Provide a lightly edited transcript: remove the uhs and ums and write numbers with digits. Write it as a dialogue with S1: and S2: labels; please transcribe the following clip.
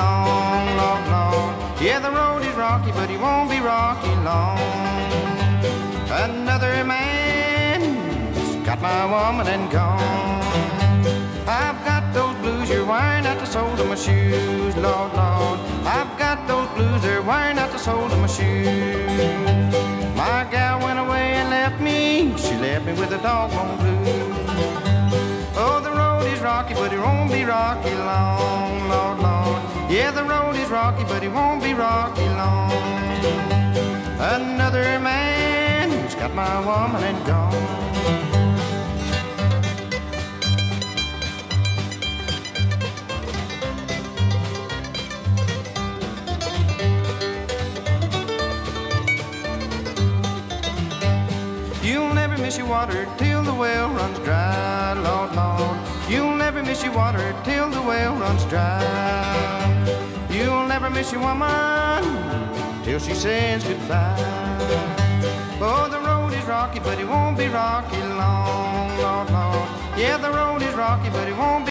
S1: long, Lord, Lord. Yeah, the road is rocky, but he won't be rocky long. Another man's got my woman and gone. I've got those blues, you're wearing out the soles of my shoes, Lord, Lord. I've got those blues, they're wearing out the soles of my shoes. My gal went away and left me, she left me with a doggone blues. Oh, the road is rocky, but it won't be rocky long, Lord, Lord. Yeah, the road is rocky, but it won't be rocky long. Another man's got my woman and gone. You'll never miss your water till the well runs dry, Lord, Lord. You'll never miss your water till the well runs dry. You'll never miss your woman till she says goodbye. Oh, the road is rocky, but it won't be rocky long, Lord, Lord. Yeah, the road is rocky, but it won't be